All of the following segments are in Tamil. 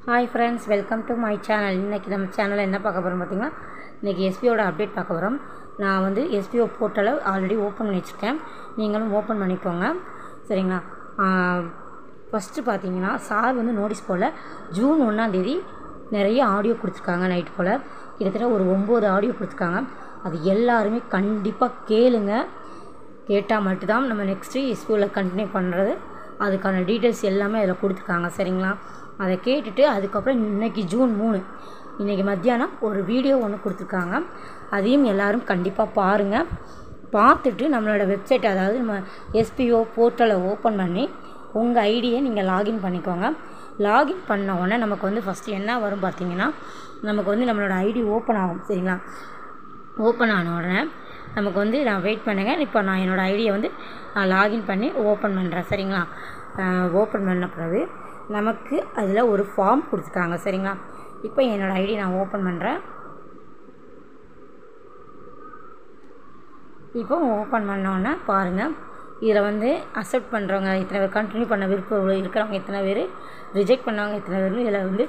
Hi friends, welcome to my channel. இன்றைக்கி நம்ம சேனலில் என்ன பார்க்க போகிறோம் பார்த்தீங்கன்னா, இன்றைக்கி எஸ்பிஓட அப்டேட் பார்க்க போகிறோம். நான் வந்து எஸ்பிஓ போர்ட்டலை ஆல்ரெடி ஓப்பன் பண்ணி வச்சுருக்கேன். நீங்களும் ஓப்பன் பண்ணிக்கோங்க, சரிங்களா? ஃபஸ்ட்டு பார்த்தீங்கன்னா, சார் வந்து நோட்டீஸ் போல் ஜூன் 1 நிறைய ஆடியோ கொடுத்துருக்காங்க. நைட் போல் கிட்டத்தட்ட ஒரு 9 ஆடியோ கொடுத்துருக்காங்க. அது எல்லாருமே கண்டிப்பாக கேளுங்க. கேட்டால் மட்டும்தான் நம்ம நெக்ஸ்ட்டு எஸ்பிஓவில் கண்டினியூ பண்ணுறது. அதுக்கான டீட்டெயில்ஸ் எல்லாமே அதில் கொடுத்துருக்காங்க, சரிங்களா? அதை கேட்டுட்டு அதுக்கப்புறம் இன்றைக்கி ஜூன் 3 இன்றைக்கி மத்தியானம் ஒரு வீடியோ ஒன்று கொடுத்துருக்காங்க. அதையும் எல்லோரும் கண்டிப்பாக பாருங்கள். பார்த்துட்டு நம்மளோட வெப்சைட், அதாவது நம்ம எஸ்பிஓ போர்ட்டலை ஓப்பன் பண்ணி உங்கள் ஐடியை நீங்கள் லாகின் பண்ணிக்கோங்க. லாகின் பண்ண உடனே நமக்கு வந்து ஃபஸ்ட்டு என்ன வரும் பார்த்தீங்கன்னா, நமக்கு வந்து நம்மளோட ஐடி ஓப்பன் ஆகும், சரிங்களா? ஓப்பன் ஆன உடனே நமக்கு வந்து நான் வெயிட் பண்ணுங்கள். இப்போ நான் என்னோடய ஐடியை வந்து நான் லாகின் பண்ணி ஓப்பன் பண்ணுறேன், சரிங்களா? ஓப்பன் பண்ண பிறகு நமக்கு அதில் ஒரு ஃபார்ம் கொடுத்துருக்காங்க, சரிங்களா? இப்போ என்னோடய ஐடி நான் ஓப்பன் பண்ணுறேன். இப்போ ஓப்பன் பண்ணோன்னே பாருங்கள், இதில் வந்து அக்செப்ட் பண்ணுறவங்க இத்தனை பேர், கண்டினியூ பண்ண விருப்பம் இருக்கிறவங்க இத்தனை பேர், ரிஜெக்ட் பண்ணவங்க இத்தனை பேர்னு இதில் வந்து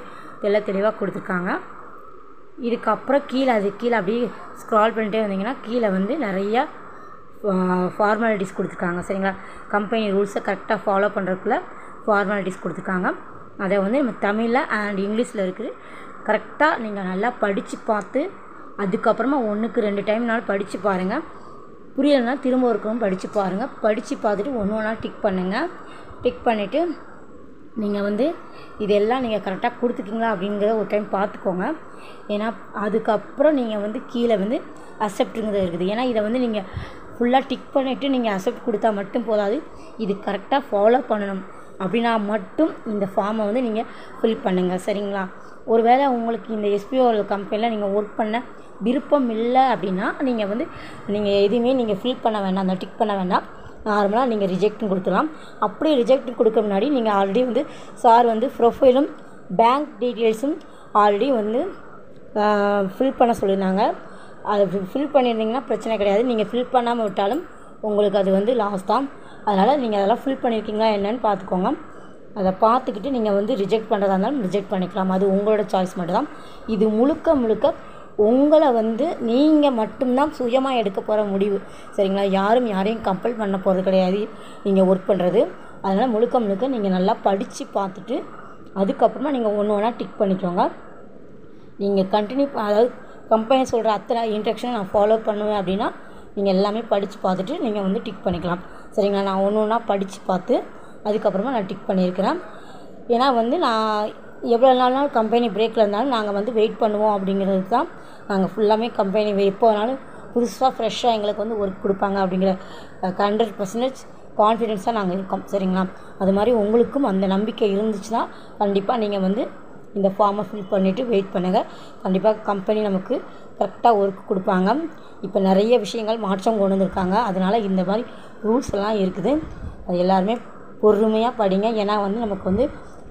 தெளிவாக கொடுத்துருக்காங்க. இதுக்கப்புறம் கீழே அப்படியே ஸ்க்ரால் பண்ணிட்டே வந்தீங்கன்னா கீழே வந்து நிறையா ஃபார்மாலிட்டிஸ் கொடுத்துருக்காங்க, சரிங்களா? கம்பெனி ரூல்ஸை கரெக்டாக ஃபாலோ பண்ணுறதுக்குள்ள ஃபார்மாலிட்டிஸ் கொடுத்துருக்காங்க. அதை வந்து நம்ம தமிழில் அண்ட் இங்கிலீஷில் இருக்குது. கரெக்டாக நீங்கள் நல்லா படித்து பார்த்து அதுக்கப்புறமா 1க்கு 2 டைம்னாலும் படித்து பாருங்கள். புரியலைன்னா திரும்ப இருக்கவும் படித்து பாருங்கள். படித்து பார்த்துட்டு ஒன்று டிக் பண்ணுங்கள். டிக் பண்ணிவிட்டு நீங்கள் வந்து இதெல்லாம் நீங்கள் கரெக்டாக கொடுத்துக்கிங்களா அப்படிங்கிறத ஒரு டைம் பார்த்துக்கோங்க. ஏன்னா அதுக்கப்புறம் நீங்கள் வந்து கீழே வந்து அக்செப்ட்டுங்கிறது இருக்குது. ஏன்னா இதை வந்து நீங்கள் ஃபுல்லாக டிக் பண்ணிவிட்டு நீங்கள் அக்செப்ட் கொடுத்தா மட்டும் போதாது, இது கரெக்டாக ஃபாலோ பண்ணணும். அப்படின்னா மட்டும் இந்த ஃபார்மை வந்து நீங்கள் ஃபில் பண்ணுங்கள், சரிங்களா? ஒருவேளை உங்களுக்கு இந்த எஸ்பிஓ கம்பெனியில் நீங்கள் ஒர்க் பண்ண விருப்பம் இல்லை அப்படின்னா நீங்கள் எதுவுமே நீங்கள் ஃபில் பண்ண வேண்டாம், அந்த டிக் பண்ண வேண்டாம். நார்மலாக நீங்கள் ரிஜெக்ட்னு கொடுத்துடலாம். அப்படியே ரிஜெக்ட் கொடுக்க முன்னாடி நீங்கள் ஆல்ரெடி வந்து சார் வந்து ப்ரொஃபைலும் பேங்க் டீட்டெயில்ஸும் ஆல்ரெடி வந்து ஃபில் பண்ண சொல்லியிருந்தாங்க. அது ஃபில் பண்ணியிருந்தீங்கன்னா பிரச்சனை கிடையாது. நீங்கள் ஃபில் பண்ணாமல் விட்டாலும் உங்களுக்கு அது வந்து லாஸ் தான். அதனால் நீங்கள் அதெல்லாம் ஃபில் பண்ணியிருக்கீங்களா என்னன்னு பார்த்துக்கோங்க. அதை பார்த்துக்கிட்டு நீங்கள் வந்து ரிஜெக்ட் பண்ணுறதா இருந்தாலும் ரிஜெக்ட் பண்ணிக்கலாம். அது உங்களோட சாய்ஸ் மட்டும் தான். இது முழுக்க உங்களை வந்து நீங்கள் மட்டும்தான் சுயமாக எடுக்க போகிற முடிவு, சரிங்களா? யாரையும் கம்பல் பண்ண போகிறது கிடையாது நீங்கள் ஒர்க் பண்ணுறது. அதனால் முழுக்க நீங்கள் நல்லா படித்து பார்த்துட்டு அதுக்கப்புறமா நீங்கள் ஒன்று டிக் பண்ணிக்கோங்க. நீங்கள் கண்டினியூ, அதாவது கம்பெனி சொல்கிற அத்தனை இன்ஸ்ட்ரக்ஷனை நான் ஃபாலோ பண்ணுவேன் அப்படின்னா நீங்கள் எல்லாமே படித்து பார்த்துட்டு நீங்கள் வந்து டிக் பண்ணிக்கலாம், சரிங்களா? நான் ஒன்று படித்து பார்த்து அதுக்கப்புறமா நான் டிக் பண்ணியிருக்கிறேன். ஏன்னா வந்து நான் எவ்வளோ நாள்னாலும் கம்பெனி பிரேக்கில் இருந்தாலும் நாங்கள் வந்து வெயிட் பண்ணுவோம் அப்படிங்கிறது தான். நாங்கள் ஃபுல்லாமே கம்பெனி எப்போ வேணாலும் புதுசாக ஃப்ரெஷ்ஷாக எங்களுக்கு வந்து ஒர்க் கொடுப்பாங்க அப்படிங்கிற 100% கான்ஃபிடென்ஸாக நாங்கள் இருக்கோம், சரிங்களா? அது மாதிரி உங்களுக்கும் அந்த நம்பிக்கை இருந்துச்சுன்னா கண்டிப்பாக நீங்கள் வந்து இந்த ஃபார்மை ஃபில் பண்ணிவிட்டு வெயிட் பண்ணுங்கள். கண்டிப்பாக கம்பெனி நமக்கு கரெக்டாக ஒர்க் கொடுப்பாங்க. இப்போ நிறைய விஷயங்கள் மாற்றம் கொண்டு வந்திருக்காங்க. அதனால் இந்த மாதிரி ரூல்ஸ் எல்லாம் இருக்குது. அது எல்லாருமே பொறுமையாக படிங்க. ஏன்னா வந்து நமக்கு வந்து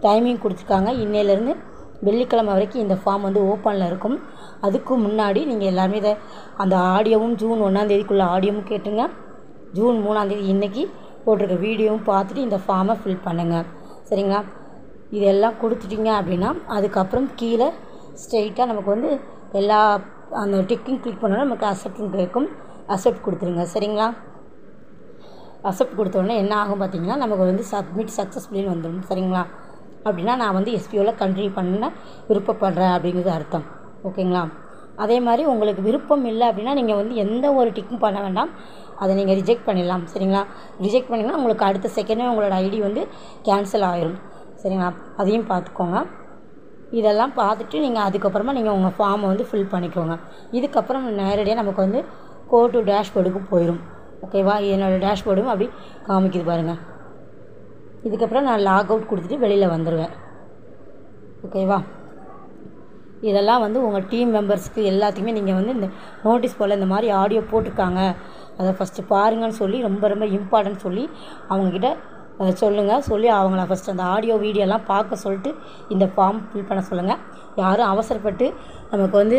டைமிங் கொடுத்துருக்காங்க. இன்னையிலேருந்து வெள்ளிக்கிழமை வரைக்கும் இந்த ஃபார்ம் வந்து ஓப்பனில் இருக்கும். அதுக்கு முன்னாடி நீங்கள் எல்லாருமே அந்த ஆடியோவும் ஜூன் 1 ஆடியோவும் கேட்டுங்க. ஜூன் 3 இன்றைக்கி போட்டிருக்க வீடியோவும் பார்த்துட்டு இந்த ஃபார்மை ஃபில் பண்ணுங்கள், சரிங்களா? இதெல்லாம் கொடுத்துட்டிங்க அப்படின்னா அதுக்கப்புறம் கீழே ஸ்ட்ரெயிட்டாக நமக்கு வந்து எல்லா அந்த டிக்கிங் கிளிக் பண்ணோன்னா நமக்கு அக்செப்ட்னு கேட்கும். அக்செப்ட் கொடுத்துருங்க, சரிங்களா? அக்செப்ட் கொடுத்தோடனே என்ன ஆகும் பார்த்தீங்கன்னா, நமக்கு வந்து சப்மிட் சக்ஸஸ்ஃபுல்லின்னு வந்துடும், சரிங்களா? அப்படின்னா நான் வந்து எஸ்பிஓவில் கண்டினியூ பண்ண விருப்பப்படுறேன் அப்படிங்கிறது அர்த்தம், ஓகேங்களா? அதே மாதிரி உங்களுக்கு விருப்பம் இல்லை அப்படின்னா நீங்கள் வந்து எந்த ஒரு டிக்கும் பண்ண வேண்டாம். அதை நீங்கள் ரிஜெக்ட் பண்ணிடலாம், சரிங்களா? ரிஜெக்ட் பண்ணிங்கன்னா உங்களுக்கு அடுத்த செகண்டே உங்களோட ஐடி வந்து கேன்சல் ஆகிடும், சரிங்களா? அதையும் பார்த்துக்கோங்க. இதெல்லாம் பார்த்துட்டு நீங்கள் அதுக்கப்புறமா நீங்கள் உங்கள் ஃபார்மை வந்து ஃபில் பண்ணிக்கோங்க. இதுக்கப்புறம் நேரடியாக நமக்கு வந்து கோ டு டேஷ்போர்டுக்கு போயிடும், ஓகேவா? என்னோடய டேஷ்போர்டும் அப்படி காமிக்குது பாருங்கள். இதுக்கப்புறம் நான் லாக் அவுட் கொடுத்துட்டு வெளியில் வந்துடுவேன், ஓகேவா? இதெல்லாம் வந்து உங்கள் டீம் மெம்பர்ஸ்க்கு எல்லாத்துக்குமே நீங்கள் வந்து இந்த நோட்டீஸ் போல் இந்த மாதிரி ஆடியோ போட்டிருக்காங்க, அதை ஃபஸ்ட்டு பாருங்கன்னு சொல்லி ரொம்ப இம்பார்ட்டன்ட் சொல்லி அவங்கக்கிட்ட சொல்லுங்கள். சொல்லி அவங்கள ஃபஸ்ட்டு அந்த ஆடியோ வீடியோலாம் பார்க்க சொல்லிட்டு இந்த ஃபார்ம் ஃபில் பண்ண சொல்லுங்கள். யாரும் அவசரப்பட்டு நமக்கு வந்து,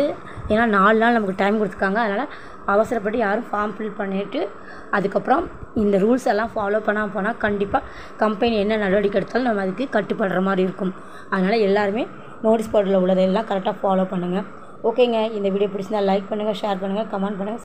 ஏன்னா 4 நாள் நமக்கு டைம் கொடுத்துருக்காங்க. அதனால் அவசரப்பட்டு யாரும் ஃபார்ம் ஃபில் பண்ணிவிட்டு அதுக்கப்புறம் இந்த ரூல்ஸ் எல்லாம் ஃபாலோ பண்ணாமல் போனால் கண்டிப்பாக கம்பெனி என்ன நடவடிக்கை எடுத்தாலும் நம்ம அதுக்கு கட்டுப்படுற மாதிரி இருக்கும். அதனால் எல்லாருமே நோட்டீஸ் போர்டில் உள்ளதெல்லாம் கரெக்டாக ஃபாலோ பண்ணுங்கள். ஓகேங்க. இந்த வீடியோ பிடிச்சிருந்தா லைக் பண்ணுங்கள், ஷேர் பண்ணுங்கள், கமெண்ட் பண்ணுங்கள்.